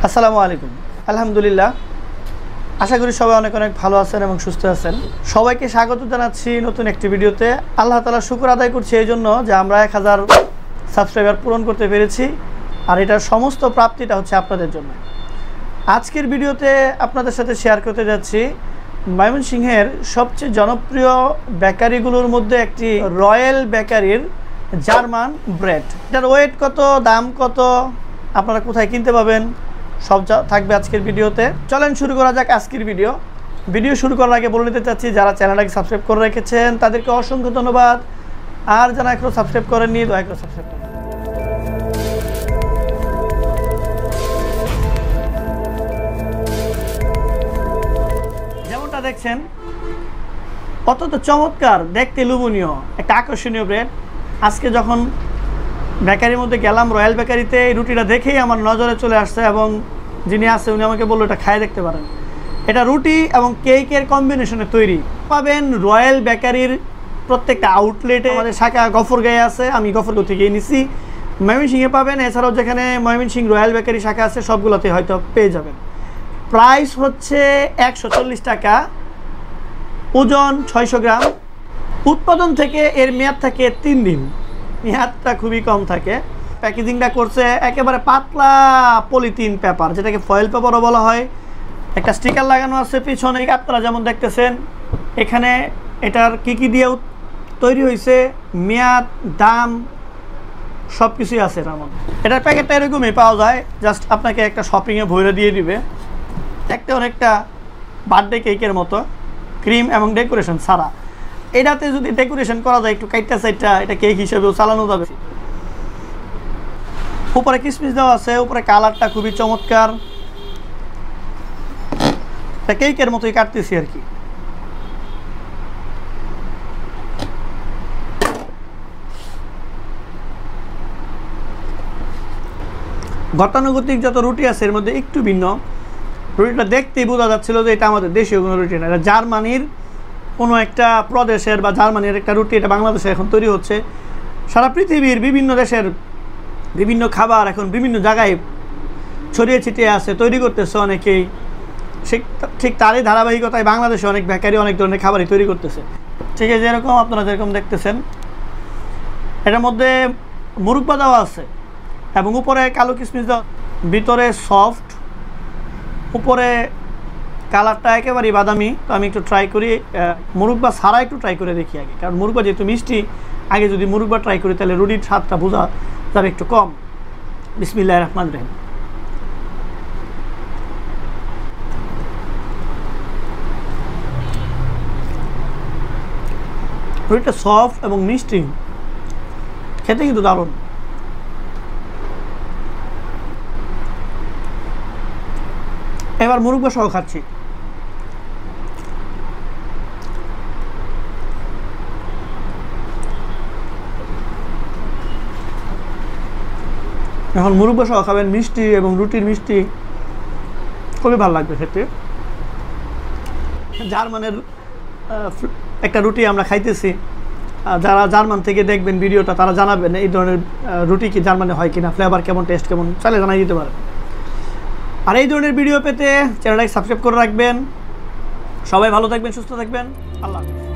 আসসালামু আলাইকুম। আলহামদুলিল্লাহ, আশা করি সবাই অনেক অনেক ভালো আছেন এবং সুস্থ আছেন। সবাইকে স্বাগত জানাচ্ছি নতুন একটি ভিডিওতে। আল্লাহ তাআলার শুকর আদায় করছি এই জন্য যে আমরা 1000 সাবস্ক্রাইবার পূরণ করতে পেরেছি, আর এটার সমস্ত প্রাপ্তিটা হচ্ছে আপনাদের জন্য। আজকের ভিডিওতে আপনাদের সাথে শেয়ার করতে যাচ্ছি ময়মনসিংহের সবচেয়ে জনপ্রিয় বেকারিগুলোর মধ্যে একটি রয়্যাল বেকারির জার্মান ব্রেড। এটার ওয়েট কত, দাম কত, আপনারা কোথায় কিনতে পাবেন, সব থাকবে আজকের ভিডিওতে। চলেন শুরু করা যাক আজকের ভিডিও শুরু করার আগে বলে নিতে চাচ্ছি, যারা চ্যানেলটাকে সাবস্ক্রাইব করে রেখেছেন তাদেরকে অসংখ্য ধন্যবাদ, আর যারা এখনো সাবস্ক্রাইব করেননি দয়া করে সাবস্ক্রাইব করুন। যেমনটা দেখছেন অত্যন্ত চমৎকার, দেখতে লোভনীয় একটা আকর্ষণীয় ব্রেড। আজকে যখন বেকারির মধ্যে গেলাম, রয়্যাল বেকারিতে, এই রুটিটা দেখেই আমার নজরে চলে আসছে এবং যিনি আছে উনি আমাকে বললো এটা খায় দেখতে পারেন। এটা রুটি এবং কেকের কম্বিনেশনে তৈরি। পাবেন রয়্যাল বেকারির প্রত্যেকটা আউটলেটে। আমাদের শাখা গফরগাঁয়ে আছে, আমি গফরগাঁও থেকেই নিছি। ময়মনসিংহে পাবেন, এছাড়াও যেখানে ময়মনসিংহ রয়্যাল বেকারি শাখা আছে সবগুলোতে হয়তো পেয়ে যাবেন। প্রাইস হচ্ছে 140 টাকা, ওজন 600 গ্রাম। উৎপাদন থেকে এর মেয়াদ থাকে 3 দিন, মেয়াদটা খুবই কম থাকে। প্যাকেজিংটা করছে একেবারে পাতলা পলিথিন পেপার, যেটাকে ফয়েল পেপারও বলা হয়। একটা স্টিকার লাগানো আছে পিছনে, আপনারা যেমন দেখতেছেন। এখানে এটার কি দিয়ে তৈরি হয়েছে, মেয়াদ, দাম সব কিছুই আছে এটার মধ্যে। এটার প্যাকেটটা এরকমই পাওয়া যায়, জাস্ট আপনাকে একটা শপিংয়ে ভরে দিয়ে দিবে। একটা অনেকটা বার্থডে কেকের মতো, ক্রিম এবং ডেকোরেশন ছাড়া। এটাতে যদি ডেকোরেশন করা যায় একটু কাইটটা সাইডটা, এটা কেক হিসেবেও চালানো যাবে। উপরে কিসমিস দেওয়া আছে, উপরে কালারটা খুবই চমৎকার, কেকের মতোই কাটতেছি আর কি। গতানুগতিক যত রুটি আছে এর মধ্যে একটু ভিন্ন। রুটিটা দেখতেই বোঝা যাচ্ছিল যে এটা আমাদের দেশীয় কোনো রুটি না, এটা জার্মানির কোনো একটা প্রদেশের বা জার্মানির একটা রুটি। এটা বাংলাদেশে এখন তৈরি হচ্ছে। সারা পৃথিবীর বিভিন্ন দেশের বিভিন্ন খাবার এখন বিভিন্ন জায়গায় ছড়িয়ে ছিটিয়ে আছে, তৈরি করতেছে অনেকেই। ঠিক তারই ধারাবাহিকতায় বাংলাদেশে অনেক বেকারি অনেক ধরনের খাবারই তৈরি করতেছে। ঠিক আছে, যেরকম আপনারা যেরকম দেখতেছেন, এটার মধ্যে মুরব্বা দেওয়া আছে এবং উপরে কালো কিশমিশ দেওয়া, ভিতরে সফট, উপরে কালারটা একেবারেই বাদামি। তো আমি একটু ট্রাই করি, মুরব্বা ছাড়া একটু ট্রাই করে দেখি আগে, কারণ মুরব্বা যেহেতু মিষ্টি, আগে যদি মুরব্বা ট্রাই করি তাহলে রুটির স্বাদটা বোঝা যাবে একটু কম। বিসমিল্লাহির রহমানির রহিম। রুটিটা সফট এবং মিষ্টি, খেতে কিন্তু দারুণ। এবার মুরব্বা সহ খাচ্ছি। এখন মুরব্বা সহ খাবেন, মিষ্টি এবং রুটির মিষ্টি খুবই ভালো লাগবে খেতে। জার্মানের একটা রুটি আমরা খাইতেছি, যারা জার্মান থেকে দেখবেন ভিডিওটা তারা জানাবেন এই ধরনের রুটি কি জার্মানে হয় কিনা, ফ্লেভার কেমন, টেস্ট কেমন, চাইলে জানাই দিতে পারেন। আর এই ধরনের ভিডিও পেতে চ্যানেলটাকে সাবস্ক্রাইব করে রাখবেন। সবাই ভালো থাকবেন, সুস্থ থাকবেন। আল্লাহ হাফেজ।